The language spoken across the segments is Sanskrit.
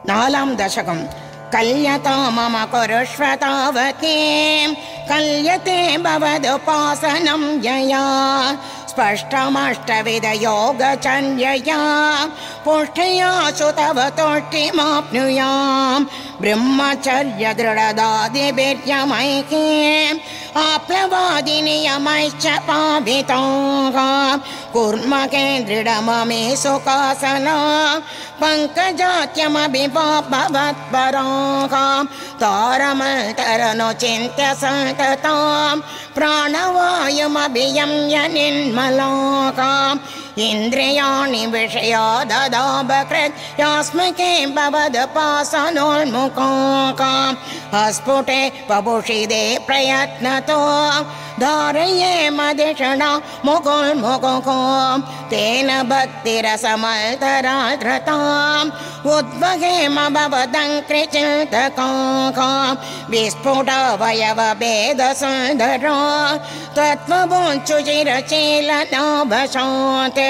नालां दशकम् कल्यता मम कुरुष्व तावती कल्यते भवदुपासनं यया स्पष्टमष्टविधयोगचर्यया पुष्टया सुतव तुष्टिमाप्नुयां ब्रह्मचर्य दृढदादिभिर्यमैके आप्लवादिनियमैश्च पाविताः कुर्मके दृढममे सुखासना पङ्कजात्यमभिभवत्पराः तारमन्तरनु चिन्त्य सन्ततां प्राणवायुमभियम्य निर्मलाः इन्द्रियाणि विषयाददाभकृत् यास्मके भवदुपासनोन्मुखाः अस्फुटे बभुषिदे प्रयत्नतो धारये मदिषणा मुकुर्मुकुः तेन भक्तिरसमल्तरा धृताम् उद्वहेम भवदङ्कृचिन्तकाः विस्फुटवयवभेदसुन्दरा तत्त्वभुञ्चुचिरचीलनाभशान्ते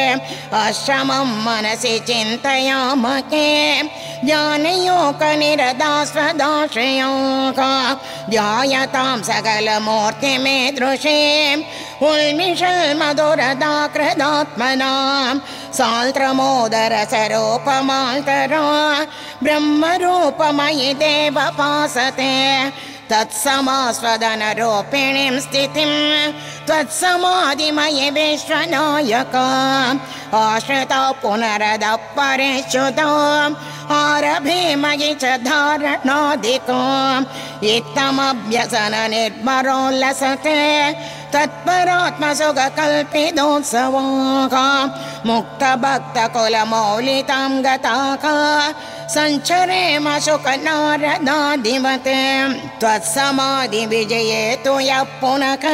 अश्रमं मनसि चिन्तयामके ज्ञानयोगनिरदास्वदाश्रयाः ध्यायतां सकलमूर्तिमीदृशे उल्मिषल्मधुरदाकृदात्मनां साल्त्रमोदरसरूपमाल्तरा ब्रह्मरूपमयि देवपासते तत्समास्वदनरूपिणीं स्थितिं त्वत्समाधिमयि विश्वनायका आश्रिता पुनरदः परिच्युता आरभे मयि च धारणादिकम् इत्थमभ्यसन निर्मरोल्लसते तत्परात्मसुखकल्पितोत्सवाः मुक्तभक्तकुलमौलितां गताः सञ्चरेम शुकनारदादिवते त्वत्समाधिविजये तु यः पुनः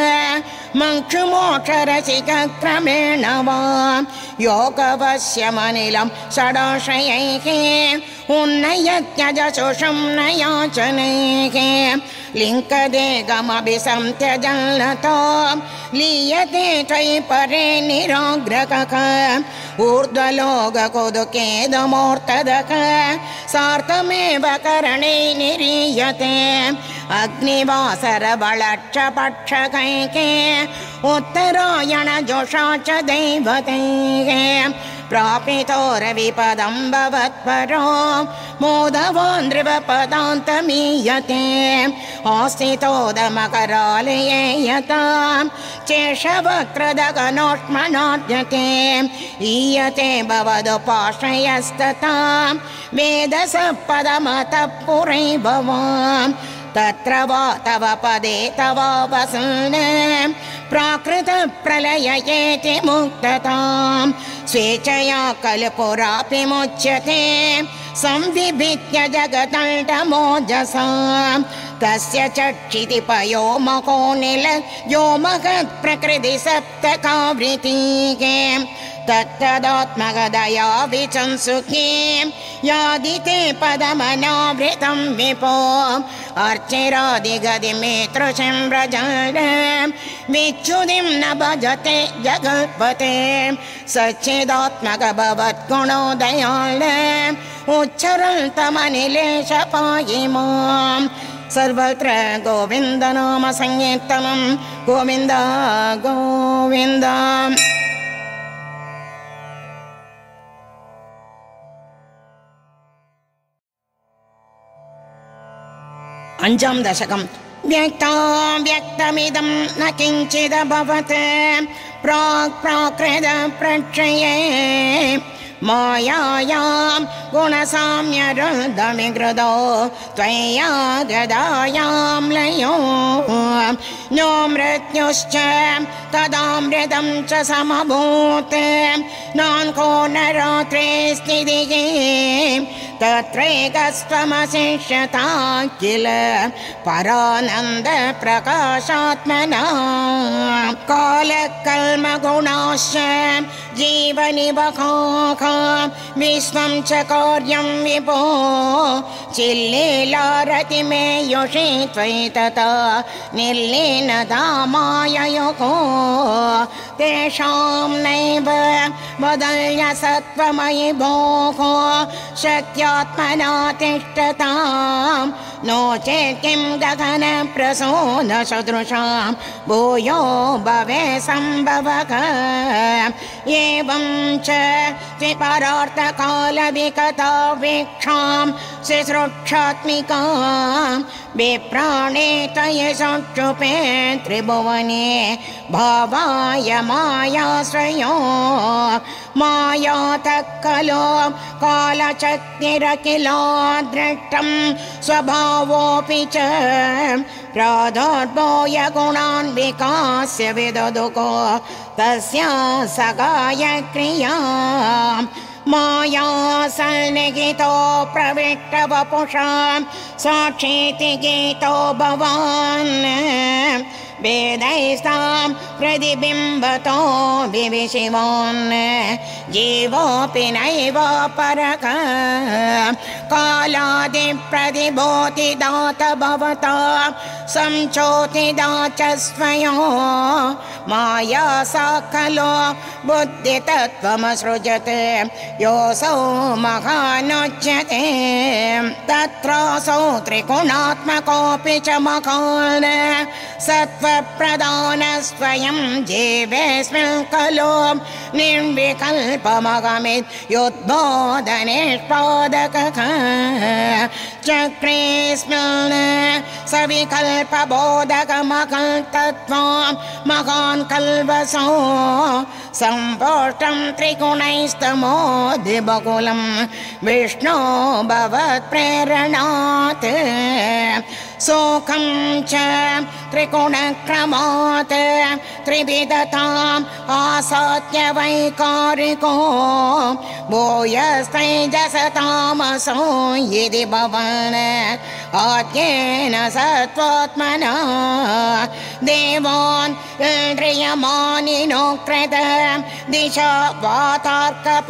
मङ्क्षुमोक्षरसिकक्रमेण वा योगवश्यमनिलं षडाश्रयैः उन्नयत्यजशोषं न याचनैः लिङ्कदेगमभिसंत्यजल्लतो लीयते त्वयि परे निराग्रकः ऊर्ध्वलोककुदुकेदमूर्तदः सार्थमेव करणे निरीयते अग्निवासरबलक्षपक्षकैके उत्तरायणजोषा च दैवतैः प्रापितो रविपदं भवत्परो मोदवान् नृपपदान्तमीयते आस्थितोदमकरालये यतां चेशवक्रदगनोष्मणाद्यते ईयते भवदुपाश्रयस्ततां वेदसपदमतः पुरै भवान् तत्र वा तव पदे तव वसने प्राकृतप्रलययेति मुक्ततां स्वेच्छया कल्पुरापि मुच्यते संविभित्य जगतल्टमोजसा तस्य चक्षितिपयो मको निल यो महत्प्रकृति सप्तकावृतिः तत्तदात्मगदया विचंसुखी यादिते पदमनावृतं विपो अर्चिरादिगदिमेतृशं व्रजन् विच्युतिं न भजते जगत्पते सच्चिदात्मक भवद्गुणोदयाल उच्चरन्तमनिलेश पाहि मां सर्वत्र गोविन्दनाम संकीर्तनं गोविन्द गोविन्द अञ्जां दशकम् व्यक्तमिदं न किञ्चिदभवत् प्राक् प्रक्षये मायायां गुणसाम्यरुद्धमिकृतो त्वया गदायां लयो नो मृत्युश्च तदामृतं च समभूत् नान्को नरात्रे स्थितिः तत्रैकस्त्वमशिष्यता किल परानन्दप्रकाशात्मना कालकल्मगुणाश्च जीवनिवकाका विश्वं च कार्यं विभो चिल्लीलारति मे योषि त्वयि तथा निर्लीन धामाययोको तेषां नैव वदल्य सत्त्वमयि भोः शक्यात्मना तिष्ठतां नो चेत् किं गगनप्रसूनसदृशां भूयो भवे सम्भवः एवं च त्रिपरार्थकालविकता वीक्षां शुश्रूषात्मिकां विप्राणे त्वयि संक्षुपे त्रिभुवने भावाय मायाश्रयो मायातः खलु कालशक्तिरखिलादृष्टं स्वभावोऽपि च प्रादुर्भूय गुणान् विकास्य विदधुको तस्य सगाय क्रियाम् माया सन्निहितो प्रविष्टवपुषां साक्षीति गीतो भवान् वेदैस्तां प्रतिबिम्बतो विविशिवान् जीवोऽपि नैव परः कालादिप्रतिभूतिदात भवता संचोतिदा च स्वयो माया सा खलु बुद्धितत्त्वमसृजते योऽसौ महानुच्यते तत्रासौ त्रिगुणात्मकोऽपि च महान् सत्त्वप्रधान स्वयं जीवेऽस्मिन् खलु निर्विकल्पमगमित्युद्बोधनेष्पादकः चक्रेऽस्मिन् सविकल्पबोधकमकल्पत्वं महान् कल्पसो सम्पोष्टं त्रिगुणैस्तमोधिबकुलं विष्णो भवत्प्रेरणात् सुखं च त्रिगुणक्रमात् त्रिविधताम् आसाद्य वैकारिको भूयस्तैजसतामसो यदि भवन् आद्येन सत्त्वात्मना देवान् इन्द्रियमानिनो कृत दिशा वातार्कपाचस्विनो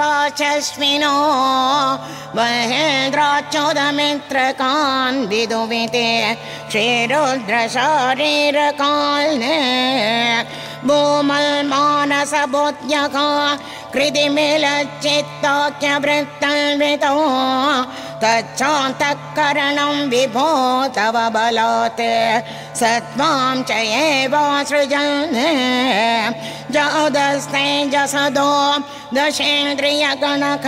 महेन्द्राच्युतमित्रकान् विदुविते क्षीरुद्रशारीरकान् भूमल्मानसबुद्ध्यका कृतिमिलच्चित्ताख्यवृत्तन्वितो तच्चान्तःकरणं विभो तव बलात् सत्त्वां च एवासृजन् जादस्तेजसदो दशेन्द्रियगणक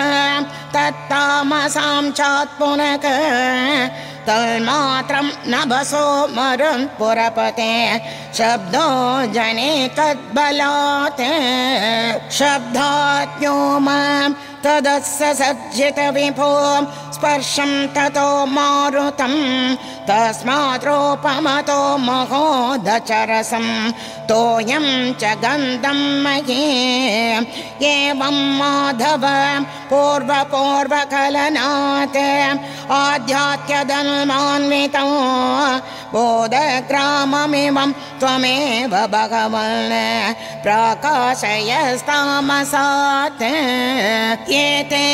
तत्तामसां चात्पुनक तन्मात्रं नभसो मरुन् पुरपते शब्दो जने तद्बलात् शब्दात्योमां तदस्य सज्जित विभो स्पर्शं ततो मारुतं तस्मात् रूपमतो महोदचरसं तोयं च गन्धं महे एवं माधव पूर्वपूर्वकलनात् आध्यात्म्यधर्मान्वितो बोधग्राममिमं त्वमेव भगवन् प्रकाशयस्तामसात् एते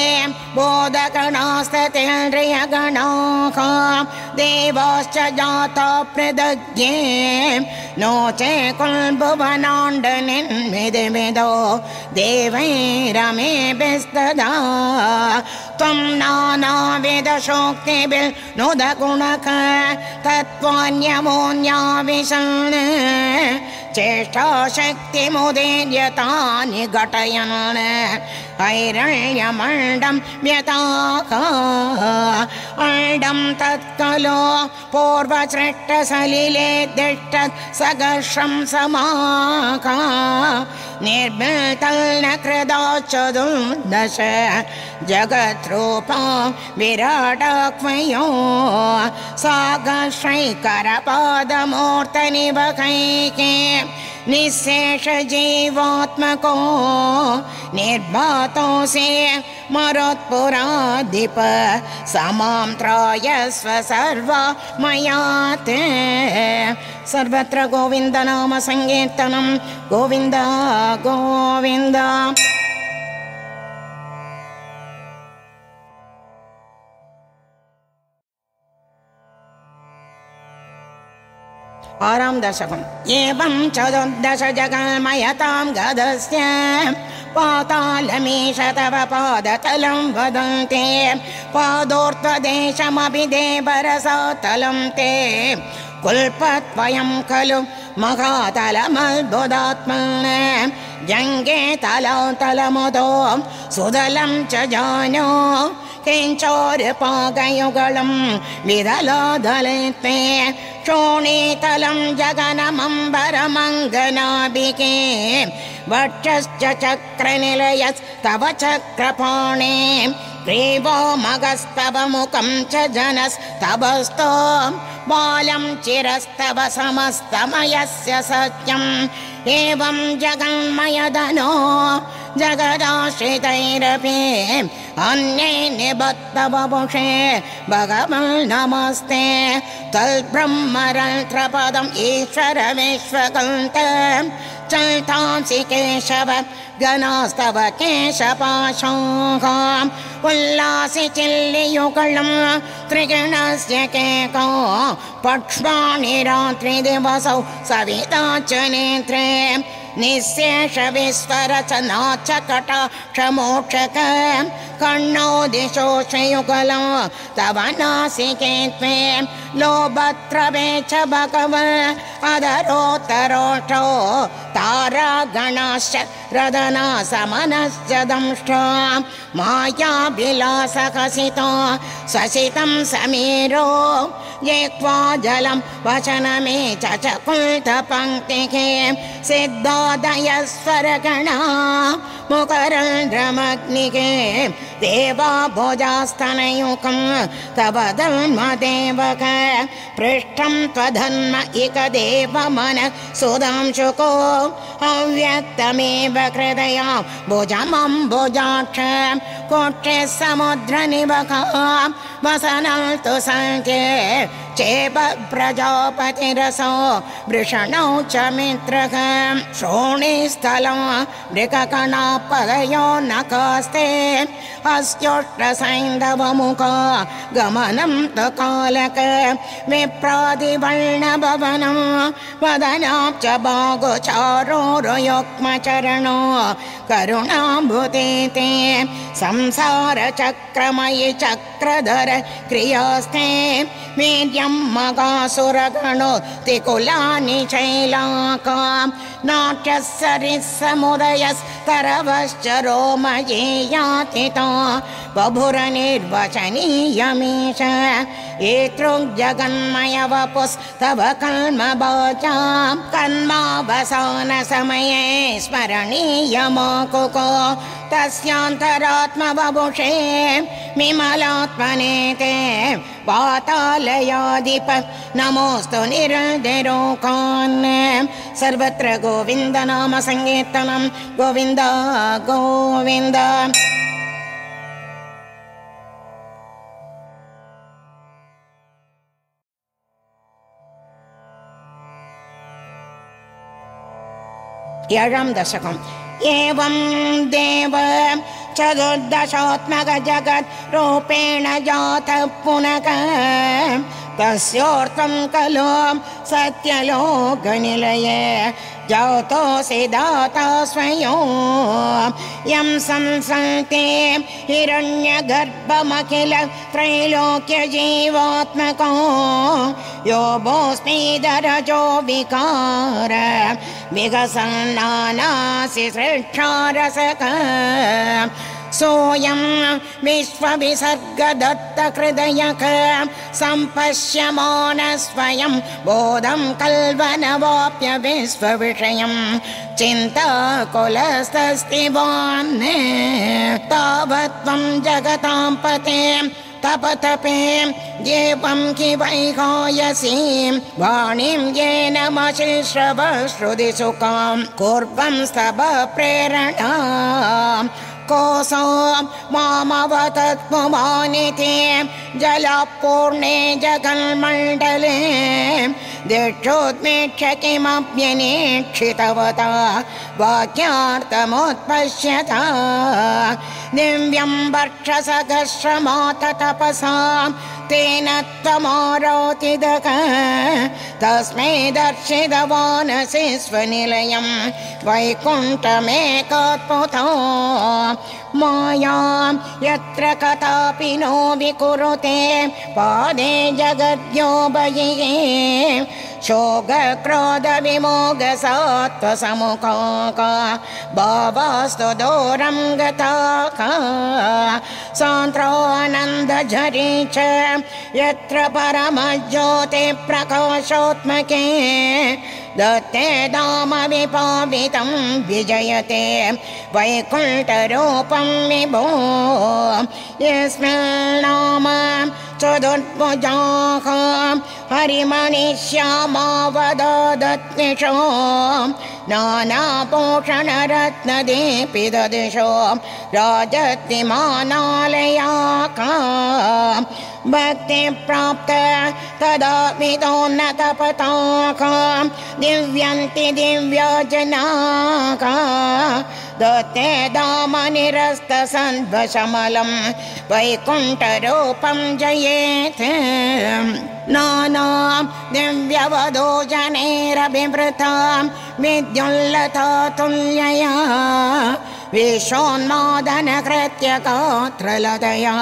बोधगणास्ततेन्द्रियगणाः देवाश्च जाता पृथग्ये नो चे कुल्भुवनाण्डनिर्मिदिविदो देवैरमेभिस्तदा त्वं नानाविधशोक्तिभिर्नुदगुणक तत्त्वान्यमोऽन्याविशन् चेष्टाशक्तिमुदीर्यतानि घटयन् हैरण्यमण्डं व्यताः अण्डं तत्कलो पूर्वसृष्टसलिले दिष्टत् सघर्षं समाका निर्मितल्नकृदा चतुर्दश जगद्रूपा विराटाक्मयो सागश्रैकरपादमूर्तनिवकैके निःशेषजीवात्मको निर्भातोऽसि मरुत्पुराधिप समां त्रायस्व सर्वा मयात् सर्वत्र गोविन्दनाम संकीर्तनं गोविन्द गोविन्द आरां दशकम् एवं चतुर्दश जगन्मयतां गदस्य पातालमीश तव पादतलं वदन्ते पादोर्ध्वदेशमपि देवरसातलं ते कुल्पत्वयं खलु महातलमद्भुतात्मने जङ्गे तलातलमुदो सुदलं च जानो किञ्चोरुपाकयुगलं विदलादलेत्ते शोणीतलं जगनमम्बरमङ्गनाभिके वक्षश्च चक्रनिलयस्तव चक्रपाणे ग्रीवो मगस्तव मुखं च जनस्तवस्तो बालं चिरस्तव समस्तमयस्य सत्यम् एवं जगन्मयदनो जगदाश्रितैरपि अन्ये निबद्धवपुषे भगवन् नमस्ते तल्ब्रह्मरन्त्रपदम् ईश्वर विश्वकन्त चैतांसि केशव गणास्तव केशपाशाम् उल्लासि चिल्लियुगलं त्रिगणस्य केको पक्ष्माणि रात्रिदिवसौ सविता च नेत्रे निःशेष विश्वरचना च कटाक्षमोक्षक कण्णो दिशो श्रीयुगलं तव नासिके त्वे लोभत्रवे च भगवन् अधरोत्तरोष्ठो तारागणाश्च रदना समनश्च दंष्टा मायाभिलासकसितो ससितं समीरो जेक्वा जलं वचनमे चकुल्थपङ्क्तिके सिद्धोदयस्वरगणा मुकरन्द्रमग्निके देवा भोजास्तनयुकं तव धर्मदेवक पृष्ठं त्वधन्म इकदेवमन सुधांशुको अव्यक्तमेव हृदया भुजमम्बुजाक्ष कोक्षे समुद्रनिवका वसनं तु सङ्ख्ये चेप प्रजापतिरसो वृषणौ च मित्रः शोणीस्थलं मृगकणापदयो नकास्ते अस्योष्टसैन्धवमुख गमनं तु कालक विप्रादिवर्णभवनं वदनाब्ज बागुचारोरुयुग्मचरणो करुणाम्बुते ते संसारचक्रमयि चक्रधर क्रियास्ते वीर्यं मगासुरगणोतिकुलानि शैलाका नाट्यसरिसमुदयस्तरवश्च रोमये यातिता बभुरनिर्वचनीयमीश एतृग्जगन्मयवपुस्तव कल्मबाचां कन्मावसानसमये स्मरणीयमाकुको तस्यान्तरात्मवपुषे विमलात्मने ते पातालयाधिप नमोस्तु निरधिरोकान् सर्वत्र गोविन्द नाम संकीर्तनं गोविन्द गोविन्द एळां दशकम् एवं देव चतुर्दशात्मक जगत् रूपेण जातः पुनः तस्योर्थं खलु सत्यलोकनिलये जातोऽसि दाता स्वयं यं संसन्ते हिरण्यगर्भमखिल त्रैलोक्यजीवात्मको यो भोस्मिदरजो विकार विकसन्नानासि सृष्टारसक सोऽयं विश्वविसर्गदत्तहृदयक सम्पश्यमानः स्वयं बोधं कल्वनवाप्य विश्वविषयं चिन्ताकुलस्तस्तिवान् तावत् त्वं जगतां पते तपतपे एवं कि वैहायसीं वाणीं येन मशिश्रव श्रुतिसुखां कुर्वं स्तव प्रेरणां कोसो मामवतत्पुमानिते जलपूर्णे जगन्मण्डले दिक्षोद्मेक्ष्य किमप्यनेक्षितवता वाक्यार्थमुत्पश्यता दिव्यं वर्षसहस्रमात तपसा तेन त्वमारोतिदक तस्मै दर्शितवानसि स्वनिलयं वैकुण्ठमेकात्मतो मायां यत्र कथापि नो विकुरुते पादे जगद्यो बहिः शोकक्रोधविमोगसत्त्वसमुखाः भावास्तु दूरं गताः सान्द्रानन्दझरी च यत्र परमज्योतिप्रकाशोत्मके दत्ते धाम विपावितं विजयते वैकुण्ठरूपं विभो यस्मिन् नाम चतुर्भुजाः हरिमणिश्यामावदत्निशो नानाभूषणरत्नदीपितदिशो राजतिमानालयाः भक्तिप्राप्त तदा विदोन्नतपताः दिव्यन्ति दिव्यजनाः दत्ते दामनिरस्तसन्ध्वशमलं वैकुण्ठरूपं जयेत् नाना दिव्यवधो जनैरभिवृतां विद्युल्लता तुल्यया विश्वोन्मादनकृत्यगात्रलतया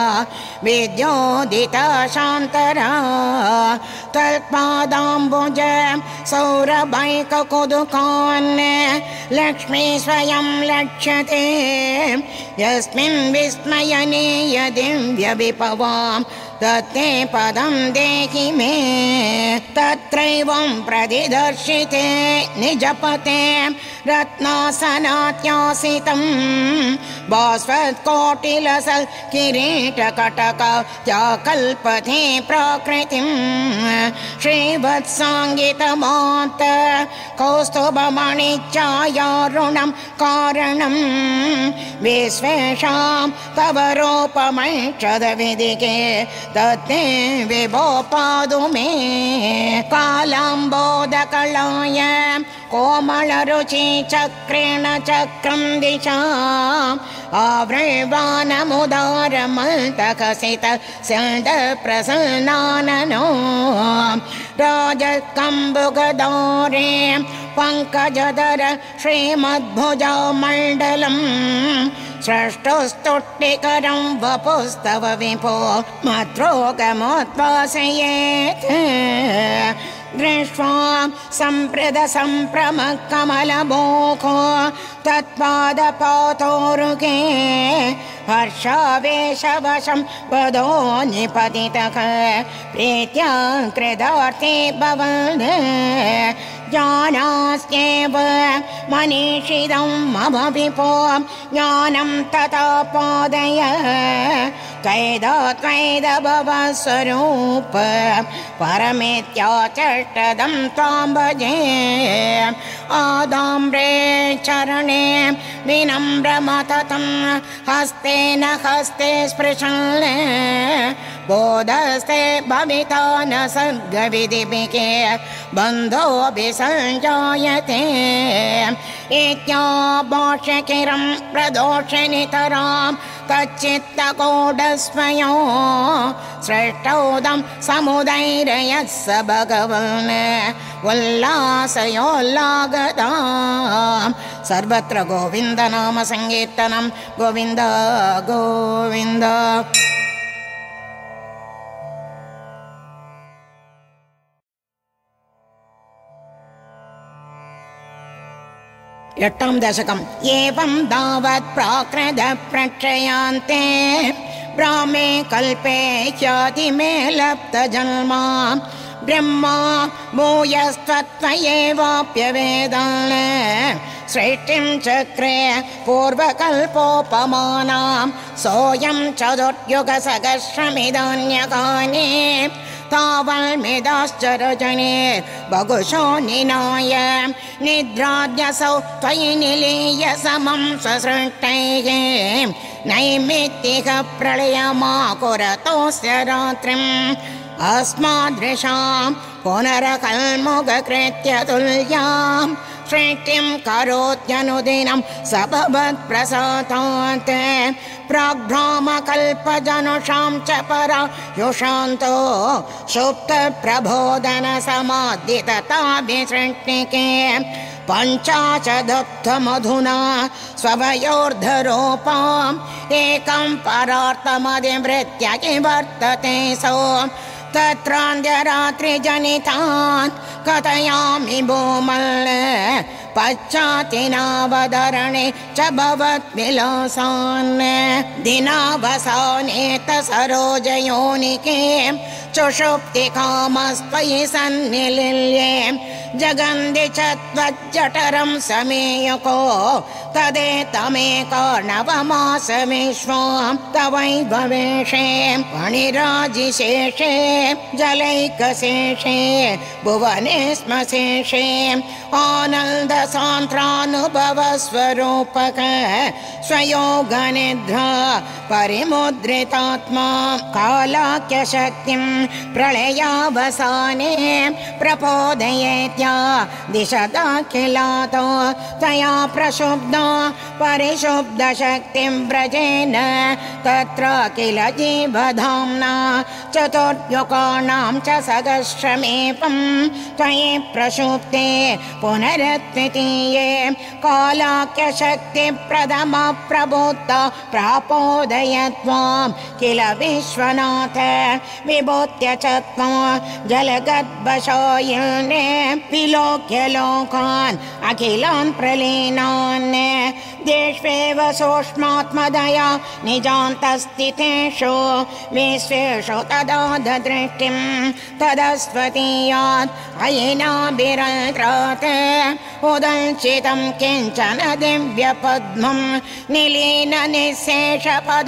विद्योदिता शान्तरा तत्पादाम्बुज सौरभैककुदुकान् लक्ष्मी स्वयं लक्ष्यते यस्मिन् विस्मयनीय दिव्यविभवां तत्ते पदं देहि मे तत्रैवं प्रतिदर्शिते निजपते रत्नासनात्यासितं भास्वत्कोटिलसल् किरीटकटकया कल्पते प्रकृतिं श्रीवत्साङ्गितमात कौस्तुभमणिच्छायारुणं कारणं विश्वेषां तव रूपमैषधविदिके तत्ते विभो पादु मे कालाम्बोदकलाय कोमलरुचि चक्रेण चक्रं दिशाम् आवृवानमुदारमल्तकसित सिन्धप्रसन्नाननो राजकम्बुगदारे पङ्कजधर श्रीमद्भुजमण्डलम् स्रष्टुस्तुष्टिकरं वपुस्तव विभो मद्रोगमुद्वासयेत् दृष्ट्वा सम्प्रदसम्प्रमकमलमोखो तत्पादपातोरुके हर्षावेशवशं पदो निपतितः प्रीत्या कृतार्थे भवन् ज्ञानास्त्येव मनीषितं मम विभो ज्ञानं तथा पादय त्वैदभवस्वरूप परमेत्याचष्टदं त्वां भजे आदाम्रे चरणे विनम्रमततं हस्तेन हस्ते स्पृशन् बोधस्ते भविता न सर्गविधिभिके बन्धोऽभिसञ्जायते इत्याभाष्यकिरं प्रदोषनितरां तच्चित्तकोडस्वयो सृष्टौदं समुदैरयः स भगवन् उल्लासयोल्लागतां सर्वत्र गोविन्दनाम सङ्कीर्तनं गोविन्द गोविन्द एट्टां दशकम् एवं तावत् प्राकृत प्रक्षयान्ते ब्राह्मे कल्पे ह्यातिमे लब्धजन्मा ब्रह्मा भूयस्त्वत्वयेवाप्यवेदन् सृष्टिं चक्रे पूर्वकल्पोपमानां सोऽयं चतुर्युगसहस्रमिदान्यकानि तावल्मिदाश्चरजने बहुशो निनाय निद्राद्यसौ त्वयि निलीय समं स्वसृष्टैः नैमित्तिक प्रलयमाकुरतोऽस्य रात्रिम् अस्मादृशां पुनरकल्मुखकृत्य तुल्यां सृष्टिं करोत्यनुदिनं स भवत्प्रसादात् प्राग्भ्रामकल्पजनुषां च परायुषान्तो सुप्तप्रबोधनसमाधितताभिसृष्टिके पञ्चाशदत्थमधुना स्वभयोर्धरूपाम् एकं परार्थमधिवृत्य वर्तते सो तत्रान्त्यरात्रिजनितान् कथयामि भूमल् पश्चातिनावधरणे च भवद्विलासान् दिनावसाने सरोजयोनिके चुषुप्तिकामस्त्वयि सन्निलिल्ये जगन्ति च त्वज्जठरं समेयुको तदेतमेकार्णवमासमेष्वां तवैव वेषे फणिराजिशेषे जलैकशेषे भुवने स्म शेषे आनन्दसान्त्रानुभवस्वरूपक स्वयोगनिद्रा परिमुद्रितात्मा कालाख्यशक्तिं प्रलयावसाने प्रपोदयेत्या दिशदाखिलातो तया प्रशुब्धो परिशुब्धशक्तिं व्रजेन तत्र किल जीवधाम्ना चतुर्युगाणां च सहस्रमेपं त्वयि प्रशुप्ते पुनरद्वितीये कालाख्यशक्तिप्रथमा प्रबोधा प्रापोदयत्वां किल विश्वनाथ विभूत्य च त्वं जलगद्वशायिने विलोक्य लोकान् अखिलान् प्रलीनान् देष्वेव सूक्ष्मात्मदया निजान्तस्थितेषु विश्वेषु तदा दृष्टिं तदस्वतीयात् अयिनाभिरत्रात् उदञ्चितं किञ्चन दिव्यपद्मं निलीन निःशेषपदार्थमाला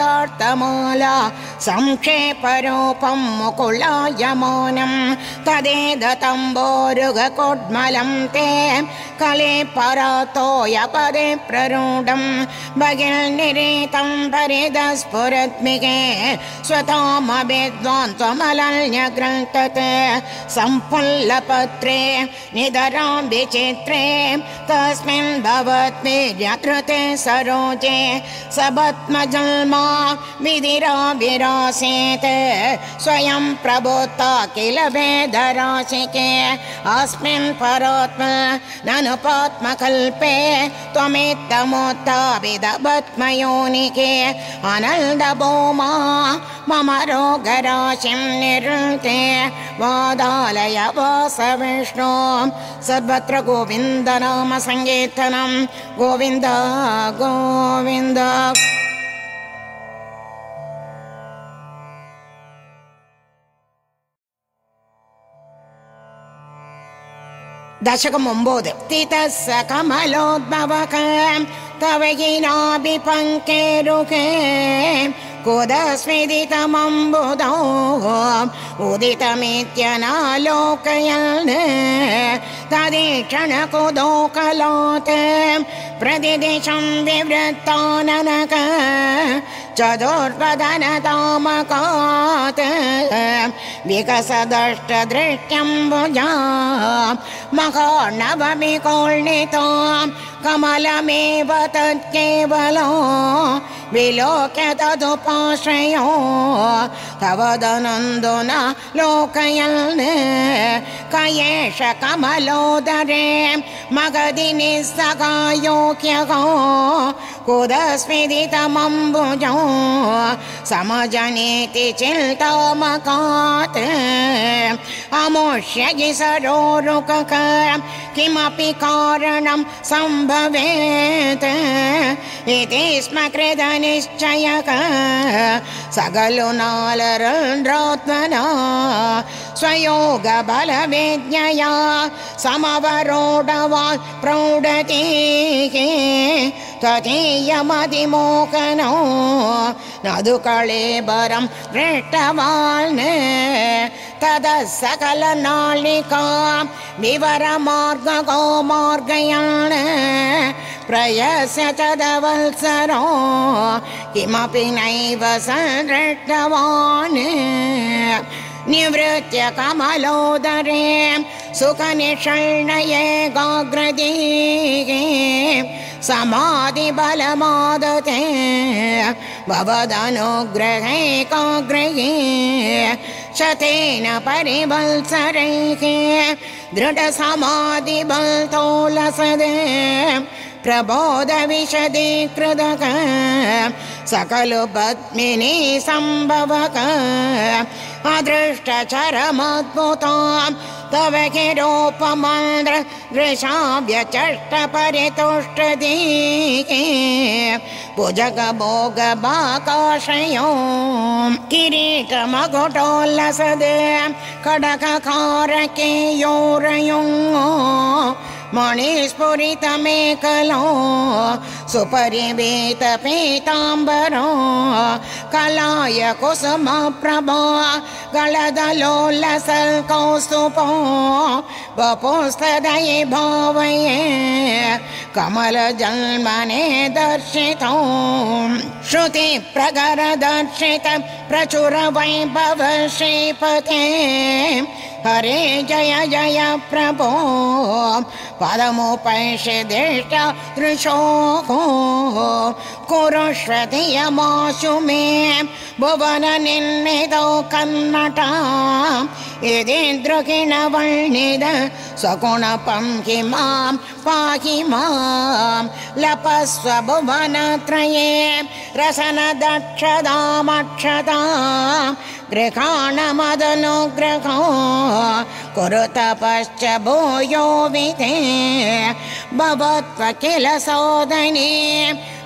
संक्षेपरूपं मुकुलायमानं तदेदतम्बोरुगकोड्मलं ते कले परातोयपदे प्ररूढं भगिर्निरीतं परिदस्फुरद्मिगे स्वतामभिद्वान् त्वमलन्यग्रन्थत् सम्पुल्लपत्रे निधरां विचित्रे तस्मिन् भवद्वीर्यकृते सरोजे सबत्मजन्मा विधिराविरासेत् स्वयं प्रबोधा किल वेदराशिके अस्मिन् परात्मा ननुपात्मकल्पे त्वमेत्तमोत्ताभिदपद्मयोनिके अनन्दभूमा मम रोगराशिं निरुते वादालय वास विष्णु सर्वत्र गोविन्द नाम संकीर्तनं गोविन्द गोविन्द दशकं 9 तितस्स कमलोद्भवक तव गिनाभिपङ्केरुके कुदस्मिदितमम्बुदो उदितमित्यनालोकयन् तदीक्षणकुदोकलोत् प्रतिदिशं विवृत्ताननक चतुर्वदनतामकात् विकसदष्टदृष्ट्यम्बुजा महार्णवविकोर्णितां कमलमेव तत्केवलो विलोक्य तदुपाश्रयो तव दनन्दन लोकयन् कयेष कमलोदरे मगधि निस्सगायोक्यगो कुदस्मिदितमम्बुजो समजनेति चिन्तामकात् अमुष्यगि सरोरुकक किमपि कारणं सम्भवेत् इति स्म कृतनिश्चयक सगलो नालरन्द्रोत्मना स्वयोगबलवेद्यया समवरोढवान् प्रौढतीः तदीयमतिमोकनो नदुकळेबरं दृष्टवान् ततः सकलनालिकां विवरमार्गगो मार्गयान् प्रयस्य तदवत्सरो किमपि नैव सन्दृष्टवान् निवृत्य कमलोदरे सुखनिषण्णये गाग्रदी समाधिबलमादते भवदनुग्रहे काग्रहे शतेन परिवत्सरैः दृढसमाधिबलतोलसदे प्रबोधविशदीकृतक सकलु पद्मिनी सम्भवक अदृष्टचरमद्भुतां तव गिरोपमन्द्र दृशाव्यचष्टपरितुष्टदीः भुजगभोगबाकाशयो किरीटमकुटोल्लसदे खडगकारकेयोरयो मणिस्फुरितमेकलो सुपरिवेतपीताम्बरो कलाय कुसुमप्रभा गलदलोल्लसल्कौस्तुभो वपुस्तदये भावये कमलजन्मने दर्शितो श्रुतिप्रगरदर्शित प्रचुरवैभव श्रीपते हरे जय जय प्रभो पदमुपैषदिष्ट दृशोः कुरुष्वधियमाशु मे भुवननिर्णितौ कन्नटा यदीन्द्रकिणवर्णिद सगुणपं हि मां पाहि मां लपस्व भुवनत्रये रसनदक्षदामक्षदा गृहाणमदनुग्रहो कुरु तपश्च भूयो विधे भवत्व किल सोदने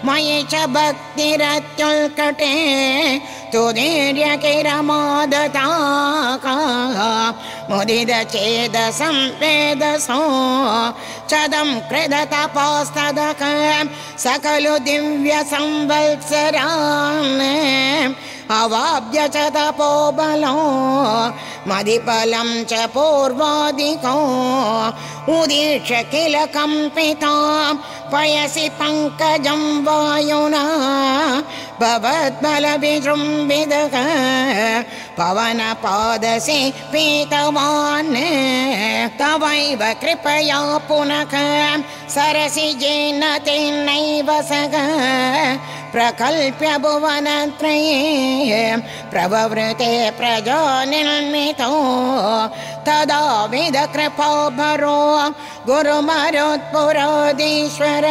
मयि च भक्तिरत्युल्कटे तुदीर्यकिरमादताका मुदितचेदसंवेदसो चदं कृततपोस्तदक सकलु दिव्यसंवत्सरान् अवाप्य च तपोबलो मदिफलं च पूर्वादिको उदीक्ष्य किल कम्पितां पयसि पङ्कजं वायुना भवद्बलविजृम्भितः पवनपादसि पीतवान् तवैव कृपया पुनः सरसिजेन तेनैव सः प्रकल्प्य भुवनत्रये प्रववृते प्रजानिर्मितो तदा विदकृपाभरो गुरुमरुत्पुराधीश्वर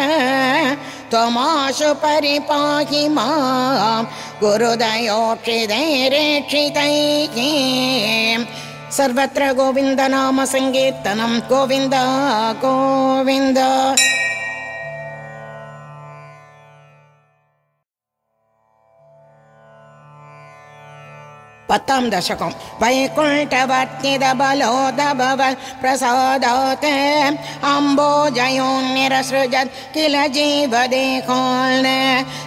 त्वमाशु परिपाहि मां गुरुदयोक्षितैरेक्षितैः सर्वत्र गोविन्दनाम संकीर्तनं गोविन्द गोविन्द। पत्तां दशकं वैकुण्ठवर्तिदबलोदभवत् प्रसादात् अम्बोजयोन्निरसृजत् किल जीवदेहान्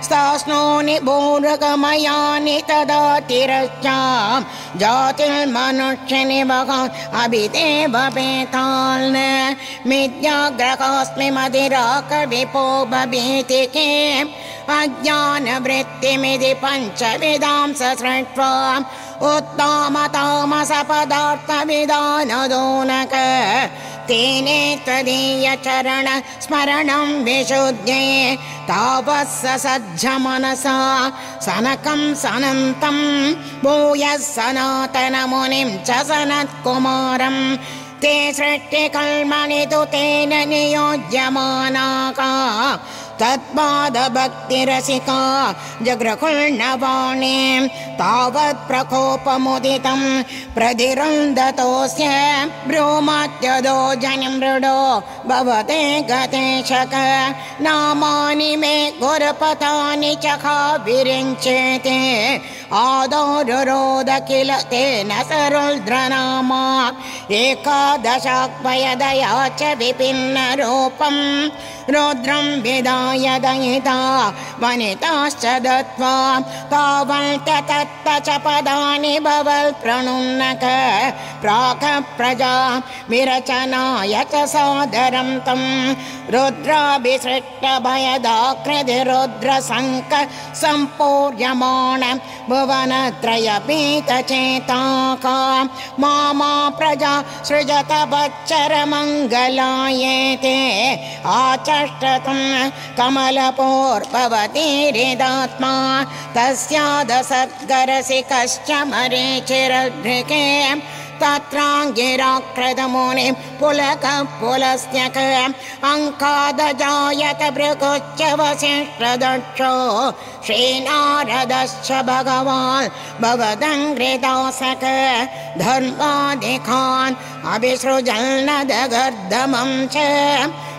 स्तास्नोनि भूर्गमयानि तदा तिरश्चां जातिर्मनुष्यनिवहान् अभिदेवपेतान् मिथ्याग्रहास्मि मदिराकविपो भीतिके अज्ञानवृत्तिमिति पञ्चविधां सृष्ट्वा उत्तमतामसपदार्थविधानदोनक तेने त्वदीयचरण स्मरणं विशुध्ये तावत् सज्जमनसा सनकं सनन्तं भूयः सनातनमुनिं च सनत्कुमारं ते सृष्टिकर्मणि तु तेन नियोज्यमानाः तत्पादभक्तिरसिका जगृकुर्णवाणी तावत् प्रकोपमुदितं प्रधिरुन्धतोऽस्य ब्रूमात्यदो जनिमृडो भवते गतेशक नामानि मे गुरुपतानि च विरिञ्चेते आदौ किल तेन सरुद्रनामा एकादशाक्वयदया च विभिन्नरूपम् रुद्रं विदाय दयिता वनिताश्च दत्त्वा तावन्त तत्त च पदानि भवल्प्रणुन्नक प्राक प्रजा विरचनाय च सादरं तं रुद्राभिसृष्टभयदाकृति रुद्रशङ्क सम्पूर्यमाण भुवनत्रयपीतचेताका मामा प्रजा सृजत वच्चरमङ्गलायेते आचष्टतं कमलपूर्ववतीरिदात्मा तस्यादसद्गरसिकश्च मरीचिरभृके तत्राङ्गिराकृतमुनि पुलकपुलस्त्यक अङ्कादजायत भृगुश्च वसिष्ठदक्षो श्रीनारदश्च भगवान् भवदङ्घ्रिदासक धर्मादिकान् अभिसृजन्नदगर्दमं च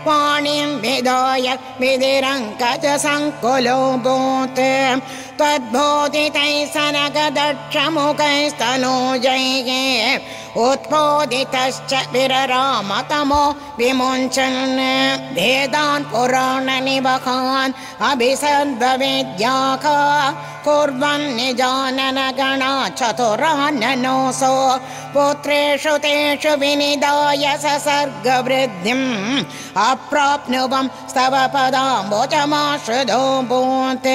वाणीं विधाय विधिरङ्कज सङ्कुलो भूत् तद्बोधितैः सनकदक्षमुखैस्तनूजैः उत्पोदितश्च विररामतमो विमुञ्चन् वेदान् पुराणनिवखान् अभिसर्वविद्याका कुर्वन् निजाननगणा चतुराननोऽसो पुत्रेषु तेषु विनिधाय ससर्गवृद्धिम् अप्राप्नुवं स्तव पदाम्बुजमाश्रितो भूत्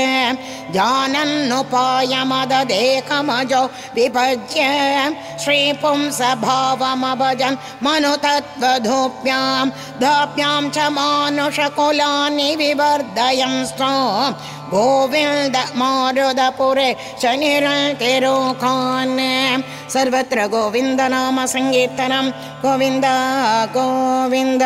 जानन्नुपायमददेकमजो विभज्य श्रीपुंसभावमभजन् मनुतत्त्वधूप्यां धाप्यां च मानुषकुलानि विवर्धयंस्तो गोविन्द मारुदपुरे शनिरतिरोकान् सर्वत्र गोविन्द नाम संकीर्तनं गोविन्द गोविन्द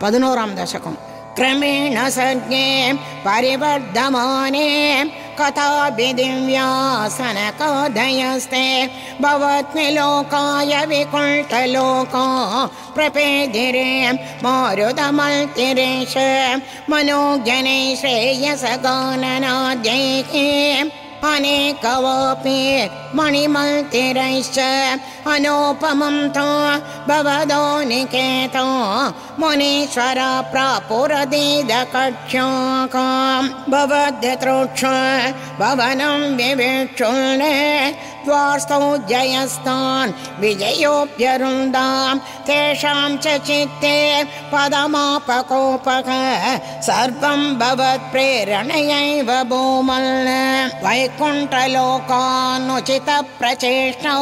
11ां दशकं क्रमेण सज्ञे परिवर्धमाने कथाभिदिव्यासनकादयस्ते भवत्निलोकाय विकुण्ठलोका प्रपेदिरे मारुतमल्तिरेश मनोज्ञने श्रेयसगाननाद्यैः अनेकवापि मणिमल्तिरैश्च अनुपमं तो भवदो निकेतो मुनीश्वर प्रापुरदीदकक्ष्याकां भवद्यतृक्ष भवनं विवेक्षुल्ने द्वास्तौ जयस्तान् विजयोऽप्यरुन्दां तेषां च चित्ते पदमापकोपक सर्वं भवत्प्रेरणयैव भूमल् वैकुण्ठलोकानुचितप्रचेष्टो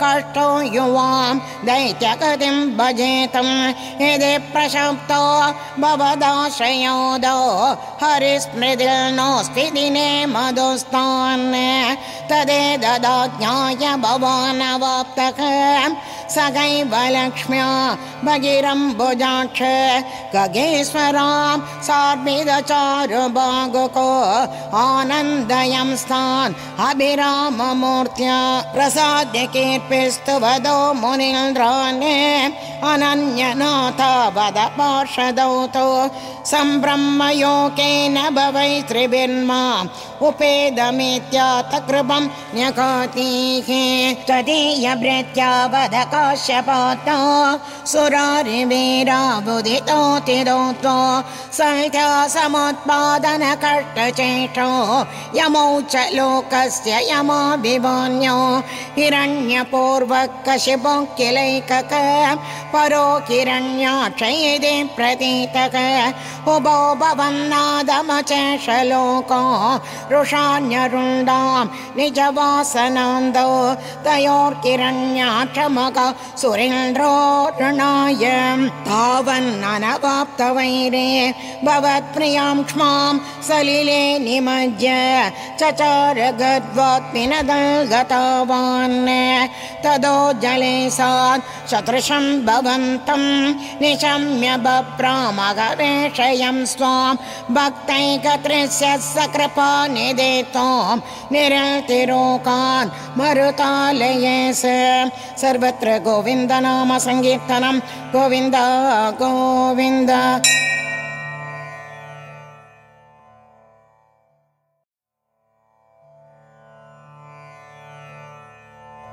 कष्टो युवां दैत्यगतिं भजेतं यदि प्रशप्तो भवदाश्रयोदो हरिस्मृतिर्नोऽस्ति दिने मधुस्तान् तदेददाज्ञाय भवानवाप्तः सगैव लक्ष्म्या भगिरम्बुजाक्ष खगेश्वरां सार्विदचारुबागुको आनन्दयंस्तान् अभिराममूर्त्या प्रसाद्य कीर्तिस्तुवदो मुनीन्द्रान् अनन्यनाथा वद पार्षदौतो सम्ब्रह्मयोगेन भवैस्त्रिभिर्माम् उपेदमित्यातकृपं न्यकातीः तदीयभृत्या वद काश्यपातो सुरारिवीराबुदितोतिदोतो संख्या समुत्पादनकष्टचेष्टो यमौ च लोकस्य यमाभिमान्यो हिरण्यपूर्वकशिपो किलैकक परो हिरण्याक्षयदे प्रतीतक उभो भवन्नादमचेशलोको रुषान्यरुण्डां निजवासनान्दो तयोर्किरण्याक्षमक सुरेन्द्रो ऋणाय तावन्ननवाप्तवैरे भवत्प्रियां क्ष्मां सलिले निमज्य चचार गद्वात्मिनदल्गतावान् तदो जले सात् शतृशं भवन्तं निशम्य बप्रामगवेशयं स्वां भक्तैकत्रिस्य सकृपानिदेतों निरतिरोकान् मरुतालयेस सर्वत्र गोविन्द नाम संकीर्तनं गोविन्द गोविन्द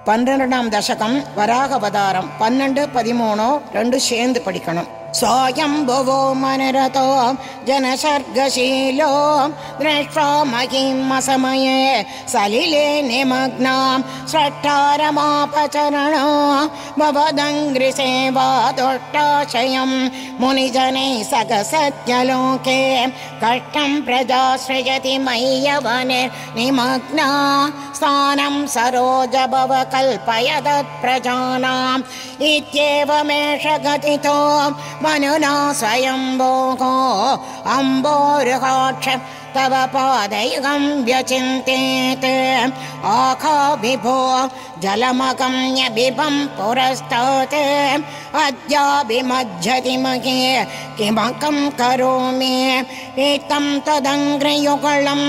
12ஆம் தசகம் வராகவதாரம் 12, 13 ரெண்டு சேர்ந்து படிக்கணும். स्वयंभुवो मनरतो जनसर्गशीलो दृष्ट्वा महिमसमये सलिले निमग्नां स्रष्टारमापचरणो भवदङ्घ्रिसेवादोष्टाशयं मुनिजनैः सगसत्यलोके कष्टं प्रजाश्रयति मय्यवनिर्निमग्ना स्थानं सरोजभव कल्पयदत्प्रजानाम् इत्येवमेष गतितो मनुना स्वयंभोः अम्बोरुहाक्ष तव पादयुगं व्यचिन्तेत् आखा विभो जलमगम्य बिभं पुरस्तात् अद्याभिमज्जति महे किमकं करोमि एतं तदङ्घ्रियुगलं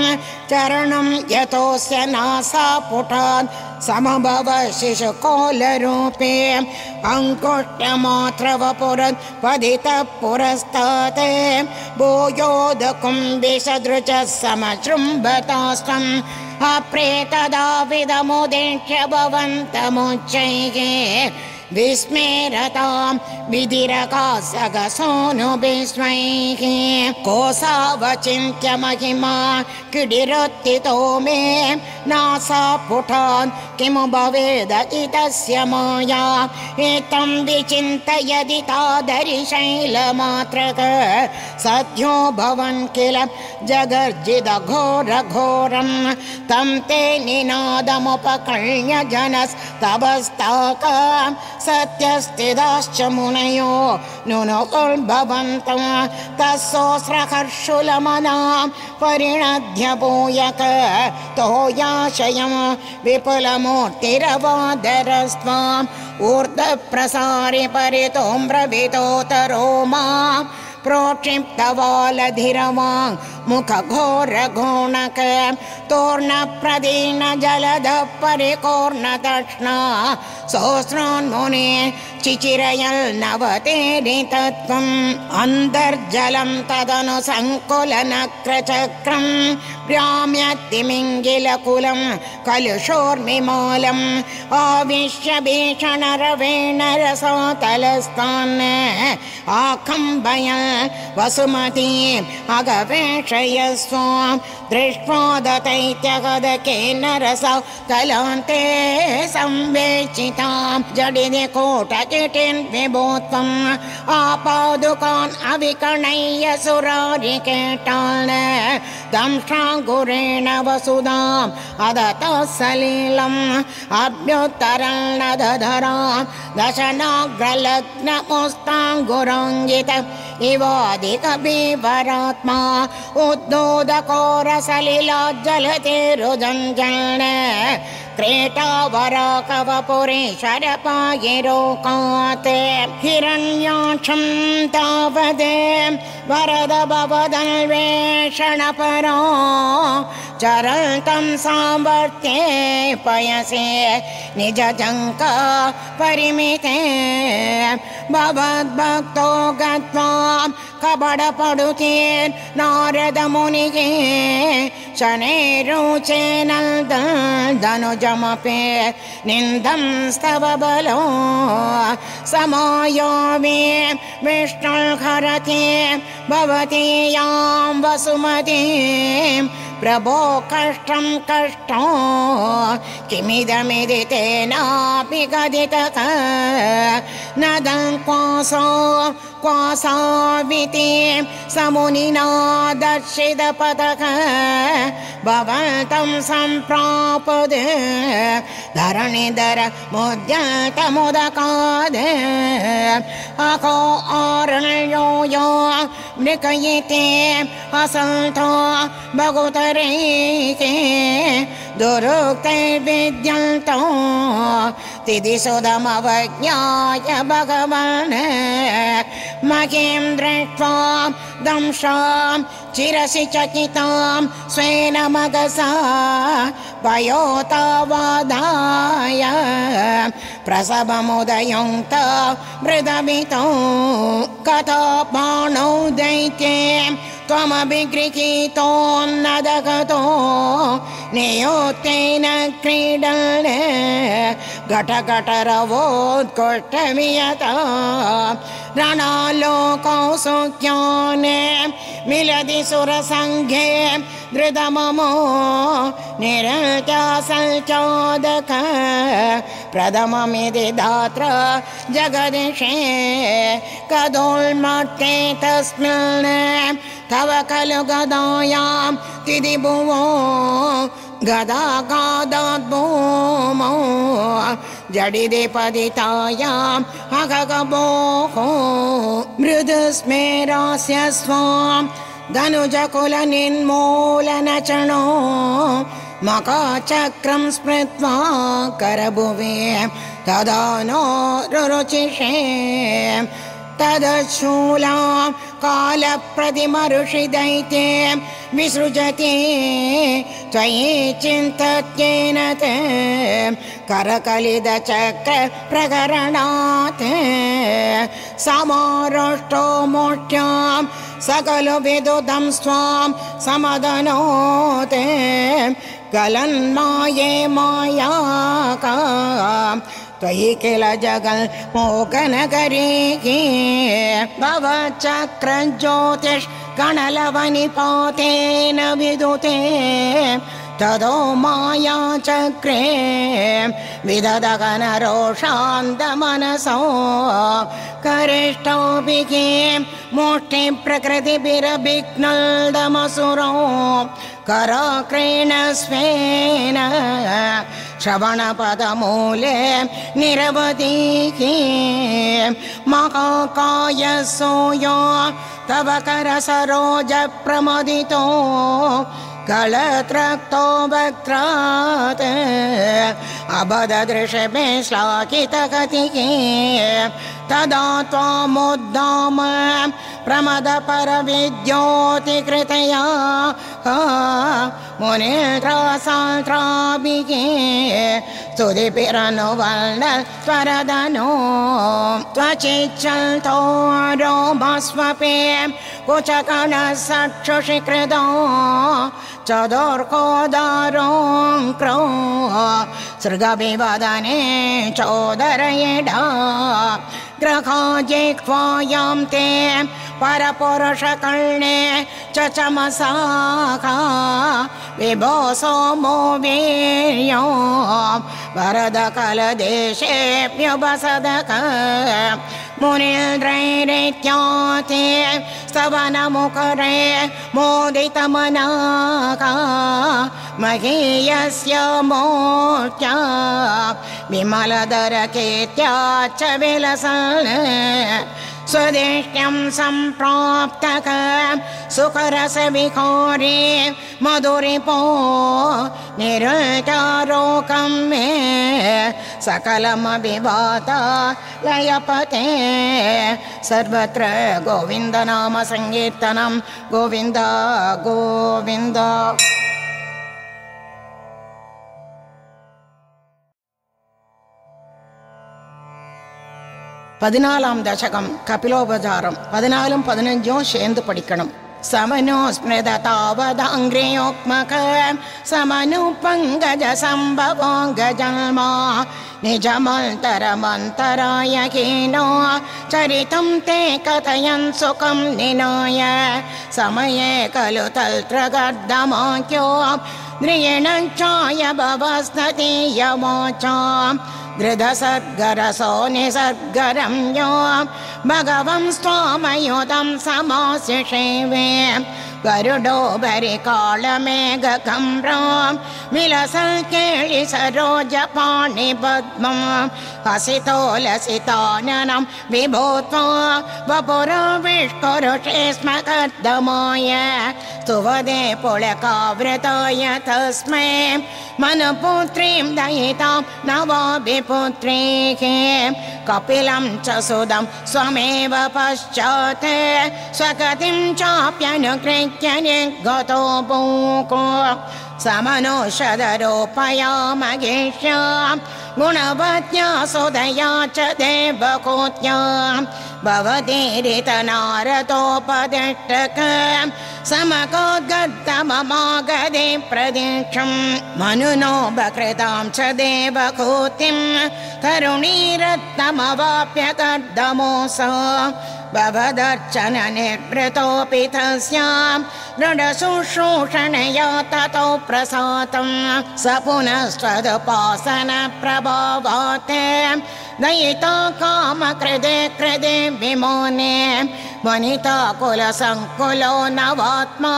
चरणं यतोऽस्य नासापुटात् समभव शिशुकोलरूपे अङ्कुष्टमात्रवपुरत् पतितः पुरस्तात् भूयोदकुम्भिसदृशः समशृम्भतास्त्वम् अप्रेतदाविदमुदेश्य भवन्तमुच्चैः विस्मेरतां विधिरकासगसोऽनुभिस्मैः कोसावचिन्त्य महिमा किडिरोत्थितो मे नासापुटात् किमु भवेदजितस्य माया एतं विचिन्तयदि तादरिशैलमात्रक सद्यो भवन् किल जगर्जिदघोरघोरं तं ते निनादमुपकर्ण्य जनस्तवस्ताका सत्यस्थिताश्च मुनयो नुनुर्भवन्तं तस्सोऽस्रहर्षुलमनां परिणध्य भूयक तोयाशयं विपुलमूर्तिरवादरस्त्वाम् ऊर्ध्वप्रसारि परितोम्रवितोतरो मां प्रोक्षिप्तवालधिरवाङ् मुखघोरघोणक तोर्णप्रदीन जलद परिकोर्णतक्ष्णा सोऽस्रोन्मुने चिचिरयल्नवतेरितत्वम् अन्तर्जलं तदनु सङ्कुलनक्रचक्रं भ्राम्यतिमिङ्गिलकुलं कलुषोर्मिमालम् आविश्य भीषणरवेण रसातलस्तान् आकम्बय वसुमती अगवेषयस्वां दृष्ट्वा दतैत्यगदकेन रसौ तलान्ते संवेचितां जडिनि कोटकिटिन् विभूत्वम् आपादुकान् अविकर्णय्य सुरारिकेटान् दंष्ट्राङ्कुरेण वसुधाम् अदतः सलीलम् अभ्युत्तरन्नदधरां दशनाग्रलग्नमुस्ताङ्गुराङ्गित इवादिकबीभरात्मा उद्धोदकोरसलिलाज्जलतिरुदञ्जन क्रीटावराकवपुरेशरपायिरोकात् हिरण्याक्षं तावदे वरद भवदन्वेषणपरो चरन्तं सामर्थ्ये पयसे निजजङ्का परिमिते भवद्भक्तो गत्वा कपडपडुते नारदमुनिः शनैरुचेनल्दनुजमपे निन्दं स्तव बलो समायोमे विष्णुर्हरते भवती यां वसुमतीं प्रभो कष्टं कष्टो किमिदमिति तेनापि कथितः नदं क्वासाविति समुनिना दर्शितपथः भवन्तं सम्प्रापद धरणिधर मुद्यतमुदकाद अको आरण्यो यो मृकयिते असन्तो भगुतरेके दुरुक्तैर्विद्यन्तो तिदिसुदमवज्ञाय भगवान् महीं दृष्ट्वा दंशां चिरसि चकितां स्वेन मगसा पयोतावादाय प्रसवमुदयुङ्क्त मृदमितो कथापाणौ दैत्ये त्वमभिगृहीतोन्नदगतो नियोत्तेन क्रीडन् घटघटरवोत्कृष्टमियता रणलोकौ सुख्याने मिलति सुरसङ्घे धृतममो निरत्यासल्चोदक प्रथममिति धात्र जगदिषे कदोन्मत्ते तस्मिन् तव खलु गदायां तिदिभुवो गदागादाद्भूमौ जडिदे पतितायाम् अगगभोः मृदुस्मेरास्य स्वां धनुजकुलनिर्मूलनचनो मकाचक्रं स्मृत्वा करभुवे तदा नो रुचिषे तदशूलां कालप्रतिमऋषिदैत्ये विसृजति त्वयि चिन्तत्येन ते करकलितचक्रप्रकरणात् समारोष्टो मोष्ट्यां सकलो विदुतं स्वां समदनोते गलन्माये मायाकाम् त्वयि किल जगन्मोहनकरी भवचक्रज्योतिष्कणलवनिपातेन विदुते तदो मायाचक्रे विदधगनरोषान्तमनसो करिष्ठोऽपि मुष्टिप्रकृतिभिरभिघ्नल्दमसुरो कराक्रेणस्वेन श्रवणपदमूले निरवधिः महाकायसोयो तव करसरोजप्रमोदितो गलत्रक्तो वक्त्रात् अबददृशे श्लाघितगतिः तदा त्वामुद्दाम प्रमदपरविद्योतिकृतया मुनित्रासान्त्राभिः स्तुतिभिरनुवर्णत्वरदनो त्वचिच्चल्तो रोमस्वपे कुचकणसक्षुषिकृतो चतुर्कोदारोङ्क्रो सृगविवदने चोदरयेडा ग्रहाजिह्वायां ते परपुरुषकर्णे चचमसाखा विभो सोमो वीर्यो वरदकलदेशेऽप्युपसदक मुनीन्द्रैरित्याते स्तवनमुखरे मोदितमनाका महीयस्य मूर्त्या विमलदरकीर्त्या च विलसन् स्वदेष्ट्यं सम्प्राप्तक सुखरसविहारे मधुरिपो निरतारोकं मे सकलमभिवाता लयपते सर्वत्र गोविन्दनाम संकीर्तनं गोविन्द गोविन्द। 14ஆம் தசகம் கபிலோபசாரம் 14 15 சேர்ந்து படிக்கணும். समनो स्मृततावदाङ्घ्रियोक्मक समनु पङ्कज सम्भवो गजन्मा निजमन्तरमन्तराय हीनो चरितं ते कथयन् सुखं निनाय समये खलु तल्त्रगर्दमाख्यो द्रियणच्छाय भवस्नति यमोचाम् धृतसद्गरसो निसर्गरम्यो भगवं स्वामयुतं समाशिषेवे गरुडोपरि कालमेघकम्रो विलसल्केळि सरोजपाणिपद्मं हसितोलसिताननं विभूत्वा वपुरविष्कुरुषे स्म कर्दमाय स्तुवदे पुलकावृताय तस्मै मनुपुत्रीं दयितां नवाभिपुत्रीः कपिलं च सुदं स्वमेव पश्चात् स्वगतिं चाप्यनुकृत्य निर्गतो पूको समनुषदरोपयामगेष्यां गुणवत्या सुदया च देवकोत्या भवतीरितनारतोपदिष्टक समकोद्गतममागदे प्रदीक्षं मनुनोपकृतां च देवहूतिं तरुणीरत्नमवाप्य कर्दमोऽसौ भवदर्चन निर्वृतोऽपि तस्यां दृढशुश्रूषणया ततो प्रसातं स पुनस्त्वदुपासन प्रभावात् दयिता कामकृदे कृदे विमोने वनिता कुलसङ्कुलो नवात्मा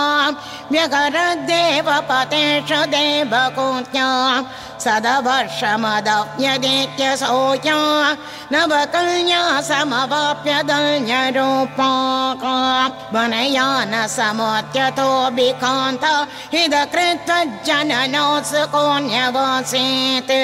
व्यगरद्देवपतेषु देवकूत्या सदवर्षमदव्यदेत्य सोऽया नवकन्या समवाप्य दल्यरूपाका वनयान समोत्यतो विकान्त हितकृत्वज्जननोत्सुकोऽन्यवासीत्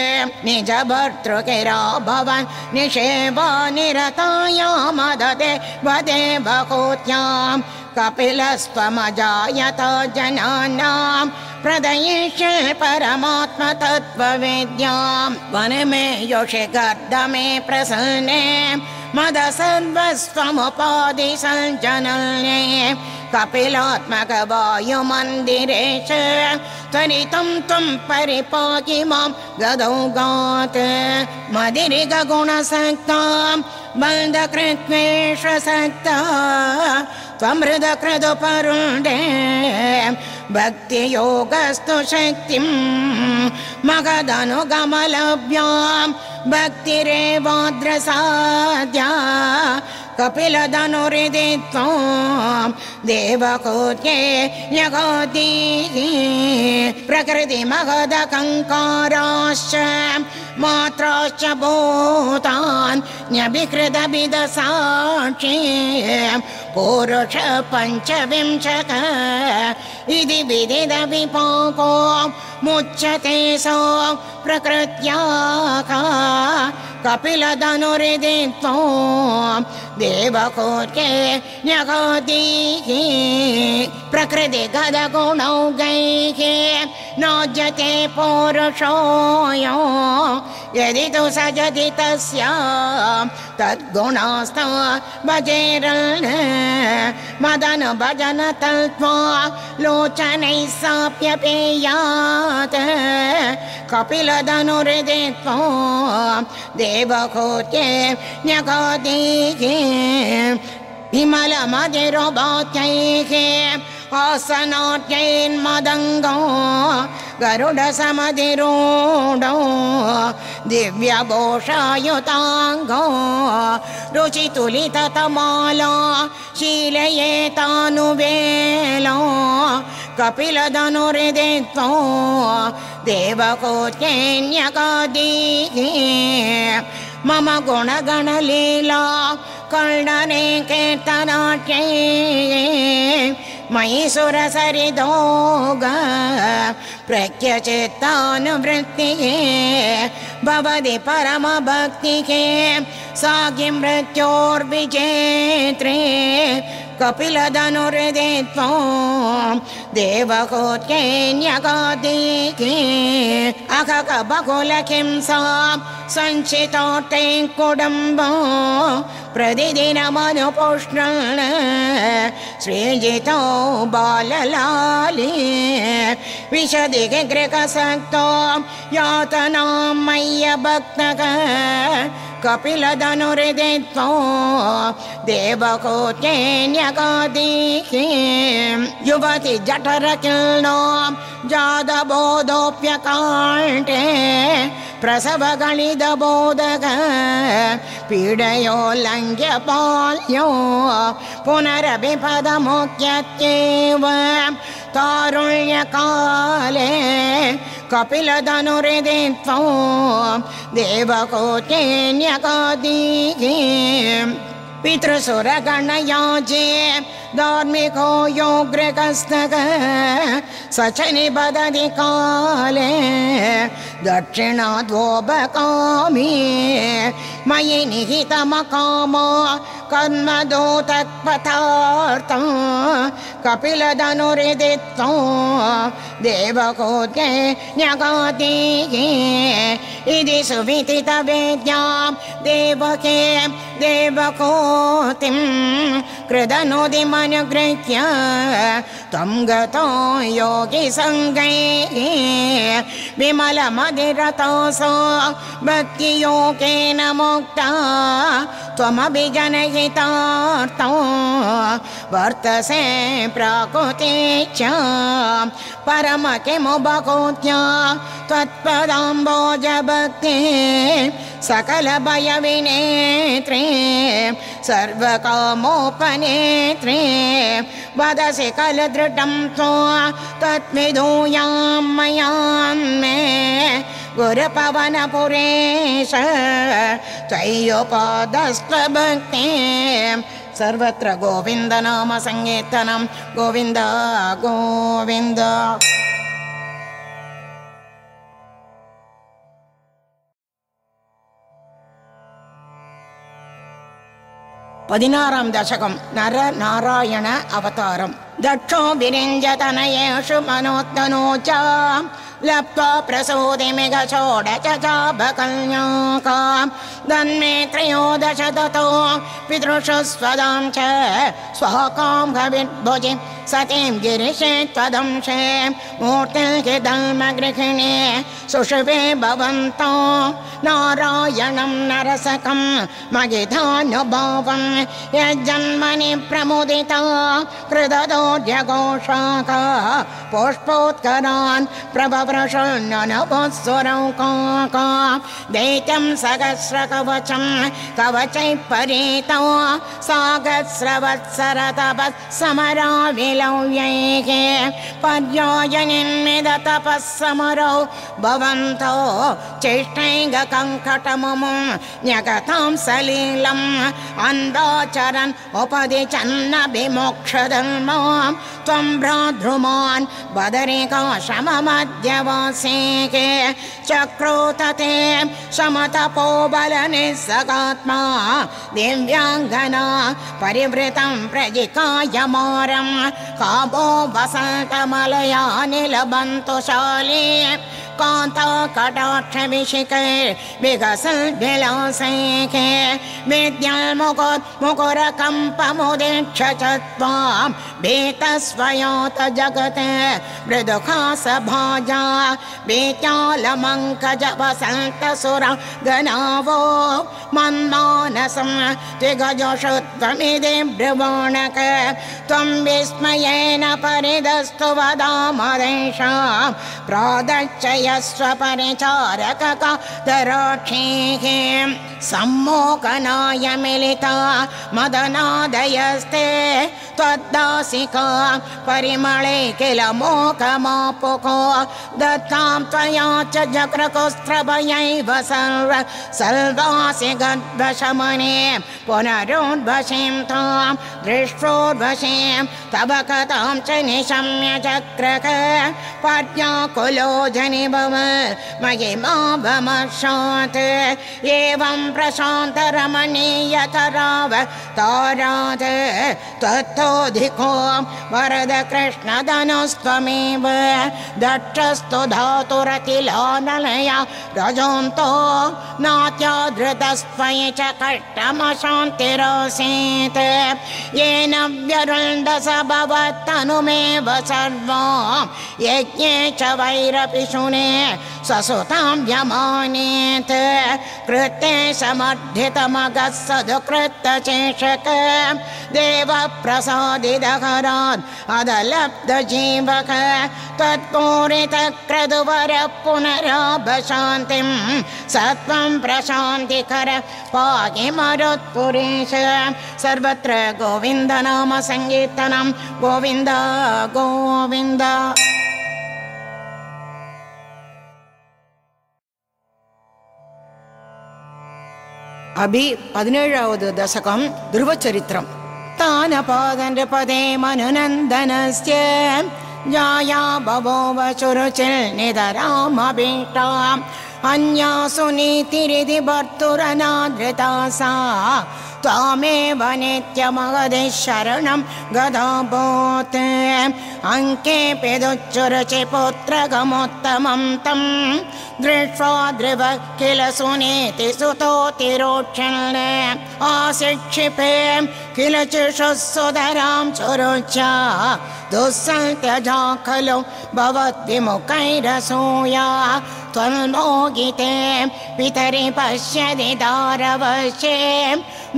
निजभर्तृकिरा भवन् निषेवा निरतायामददे वदेवकूत्यां कपिलस्त्वमजायत जनानां प्रदयिष्ये परमात्मतत्त्ववेद्यां वनमे योषि गर्दमे प्रसन्ने मद सर्वस्वमुपाधि सञ्जनन्ये कपिलात्मकवायुमन्दिरेश त्वरितं त्वं परिपाहि मां गदौगात् मदिरिगुणसक्तां बन्धकृत्वेष्वसक्ता त्वमृदकृदुपरुण्डे भक्तियोगस्तु शक्तिं मगदनुगमलभ्यां भक्तिरेवाद्रसाद्या कपिलधनुरिदे त्वां देवकूत्ये न्यगोदीः प्रकृतिमगधकङ्काराश्च मात्राश्च भूतान् न्यभिकृतभिदसाक्षी पुरुष पञ्चविंशक इति विदितविपाको मुच्यते सो प्रकृत्याः कपिलधनुरिदे त्वां देवकूत्ये न्यगोदीः प्रकृतिगतगुणौघैः नोज्यते पुरुषोऽयो यदि तु सजति तस्या तद्गुणास्ता भजेरन् मदनु भजन तल्त्वा लोचनैः साप्यपेयात् कपिलधनुरिदे त्वां देवकूत्ये न्यगोदीः विमलमधिरुभात्यैः आसनाट्यैर्मदङ्गो गरुडसमधिरूढो दिव्यभूषायुताङ्गो रुचितुलिततमाला शीलयेतानुवेलो कपिलधनुरिदे त्वां देवकूत्ये न्यगोदीः मम गुणगणलीला कर्णने कीर्तनाट्ये मयि सुरसरिदोग प्रज्ञचित्तानुवृत्तिः भवति परमभक्तिः सा किं मृत्योर्विजेत्री कपिलधनुरिदे त्वां देवकूत्ये न्यगोदीः अखकबकुलकिंसां सञ्चितोटे कुडुम्बो प्रतिदिनमनुपुष्णन् श्रीजितो बाललाली विशदिगृहसक्तो यातनां मय्यभक्तः कपिलधनुरिदे त्वां देवकूत्ये न्यगोदीः युवति जठरकिल्नो जातबोधोऽप्यकाण्ठे प्रसवगणितबोधक पीडयोल्लङ्घ्य बाल्यो पुनरभिपदमुख्यत्येव तारुण्यकाले कपिलधनुरिदे त्वां देवकूत्ये न्यगोदीः पितृसुरगणयाजे धार्मिको योग्रकस्तः स च निबदति काले दक्षिणाद्वोपकामी मयि निहितमकामो कर्मदूतत्पथार्थं कपिलधनुरिदे त्वां देवकूत्ये न्यगोदीः इति सुविदितवेद्यां देवकीं देवकूतिं कृतनुदिमनुगृह्य त्वं गतो योगी सङ्गैः विमलमधिरतोऽसो भक्तियोगेन मुक्ता त्वमभिजनहितार्थो वर्तसे प्रकृते च परम किमुपकृत्य त्वत्पदाम्बोजभक्ते सकलभयविनेत्रे सर्वकामोपनेत्रे वदसि कलदृढं तत्विधूयां मयान्मे गुरुपवनपुरेश त्वय्युपदस्त्वभक्ते सर्वत्र गोविन्द नाम संकीर्तनं गोविन्द गोविन्द। 16 दशकं नर नारायण अवतारम् दक्षो विरिञ्जतनयेषु मनोत्तनोचा लप्त्वा प्रसूतिमिघषोडचचाभकन्याका दन्मे त्रयोदश ततो पितृषु स्वदां च स्वाकां भविद्भुजि सतीं गिरिशे त्वदंशे मूर्तिर्हिदल्मगृहिणे सुषुवे भवन्तो नारायणं नरसकं मगिधानुभावं यज्जन्मनि प्रमुदिता कृतदोर्यघोषाका पुष्पोत्करान् प्रभवृषन्ननभस्वरौकाका दैत्यं सहस्रकवचं कवचैः परीतो सागस्रवत्सरतपस्समराविलव्यैः पर्यायनिन्मिदतपस्समरौ भवन्तो चेष्टैगकङ्कटमुमुं न्यगतां सलीलम् अन्दाचरन् उपदिचन्नभिमोक्षधर्मां त्वं भ्रातृमान् बदरिकाशममध्यवासेः चक्रोतते शमतपोबलनिस्सगात्मा दिव्याङ्गना परिवृतं प्रजिकायमारं कामो वसन्तमलयानिलबन्तु शाले कान्ता कटाक्षविशिखे विकसद्विलासैः विद्याल्मुकुरकम्पमुदीक्ष च त्वां भीतस्वयात जगते मृदुखासभाजा भीत्यालमङ्कजवसन्तसुरगणावो मन्मानसं त्रिगजोषुत्वमिति ब्रुवणक त्वं विस्मयेन परिदस्तु वदामदेशां प्रादच्चयस्व परिचारककादराक्षीः सम्मोहनाय मिलिता मदनादयस्ते त्वद्दासिका परिमळे किल मोकमापुको दत्तां त्वया च जक्रकुस्त्रभयैव सर्वासि गद्वशमने पुनरोद्वशीं तां दृष्टोर्वशीं तव कथां च निशम्य चक्रक पर्याकुलो जनिभव महिमा भमशात् एवं प्रशान्तरमणीयतराव तारात् तत्तोऽधिको वरद कृष्णधनुस्त्वमेव दक्षस्तु धातुरतिलानलया रजन्तो नात्याधृतस्त्वयि च कष्टमशान्तिरासीत् येन व्यरुन्दस भवत्तनुमेव सर्वां यज्ञे च वैरपिशुने ससुतां व्यमानेत् कृते समर्थितमगः सदुकृतचेषक देवप्रसादिदहरात् अदलब्धजीवक त्वत्पूरितक्रतुवरः पुनराभशान्तिं सत्वं प्रशान्तिकर पाहि मरुत्पुरेश सर्वत्र गोविन्द नाम संकीर्तनं गोविन्द गोविन्द। अभि 17வது दशकं ध्रुवचरित्रम् तानपादनृपदे मनुनन्दनस्य जाया बभूव शुरुचिर्निधरामभीष्टाम् अन्यासु नीतिरिति भर्तुरनादृता सा त्वामेव नित्यमगधे शरणं गदाभूत् अङ्के पिदुच्चुरुचि पुत्रगमोत्तमं तं दृष्ट्वा ध्रुव किल सुनीति सुतोतिरोक्षण आशिक्षिपे किल चिषुसुधरां चुरुचा दुस्सत्यजा खलु भवद्विमुखैरसूया त्वन्मोगिते पितरि पश्यति दारवश्ये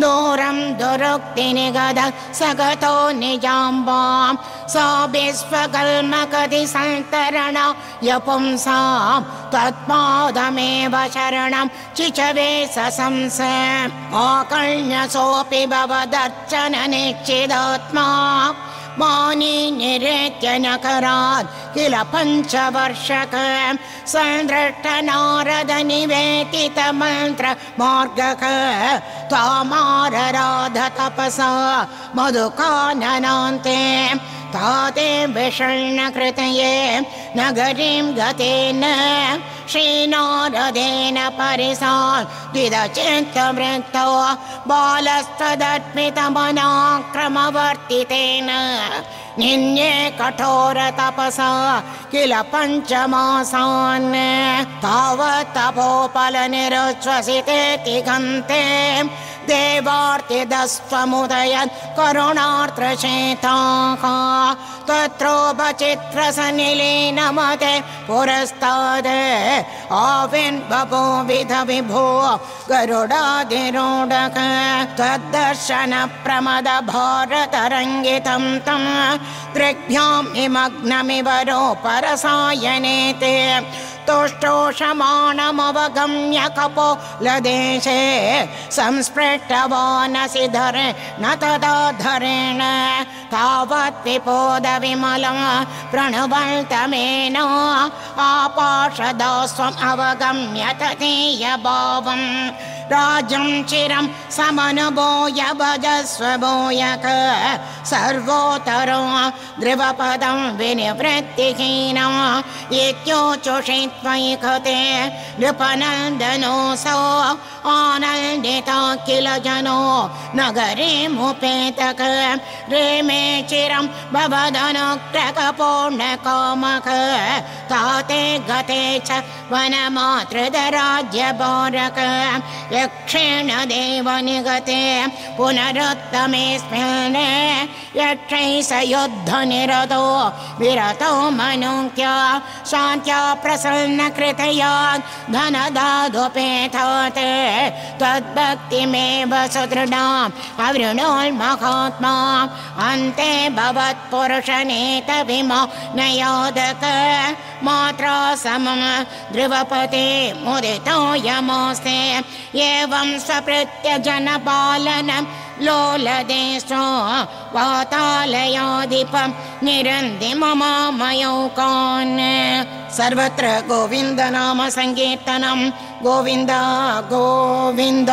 दूरं दुरुक्तिनिगद सगतो निजाम्बां सा विश्वकल्मकति सन्तरण यपुंसां तत्पादमेव शरणं चिचवे सशंस आकर्ण्यसोऽपि भवदर्चन निश्चिदात्मा मानी निरेत्य नकरात् किल पञ्चवर्षक सन्दृष्ट नारद निवेदित मन्त्र मार्गक त्वामारराध तपसा मधुकाननान्ते ताते विषण्ण कृतये नगरीं गतेन श्रीनारदेन परिसान् द्विदचित्तवृत्तो बालस्तदर्पितमनाक्रमवर्तितेन निन्ये कठोर तपसा किल पञ्चमासान् तावत् तपोफलनिरुच्छ्वसितेति घन्ते देवार्तिदस्त्वमुदयन् करुणार्द्रचेताः तत्रोपचित्रसनिलीनमते पुरस्ताद् आविर्बभो विध विभो गरुडाधिरूढः तद्दर्शन प्रमद भारतरङ्गितं तं दृग्भ्यां निमग्नमिवरोपरसायनेते तुष्टोषमाणमवगम्य कपोलदेशे संस्पृष्टवानसि धरे न तदा धरेण तावत् विपोद विमलं प्रणवन्तमेन आपाशदास्वम् अवगम्य तदीय भावं राजं चिरं समनुभूय भजस्व भूयक सर्वोत्तरो ध्रुवपदं विनिवृत्तिहीनं इत्योचुषि त्वयि कृते नृपनन्दनोऽसौ आनन्दिता किल जनो नगरीमुपेतक रेमे चिरं भवदनुग्रहपूर्णकामक ताते गते च वनमातृदराज्यभारक यक्षेण देव निगते पुनरुत्तमेऽस्मिन् यक्षैः स युद्धनिरतो विरतो मनुक्या शान्त्या प्रसन्न कृतया धनदादुपेतात् तद्भक्तिमेव सुदृढाम् अवृणोन्महात्मा अन्ते भवत्पुरुषनेत विमोनयोदक मात्रा समं ध्रुवपते मुदितो यमोस्ते एवं स्वपृत्य जनपालनं लोलदेशो वातालयाधिपं निरन्ति ममामयोकान् सर्वत्र गोविन्द नाम संकीर्तनं गोविन्द गोविन्द।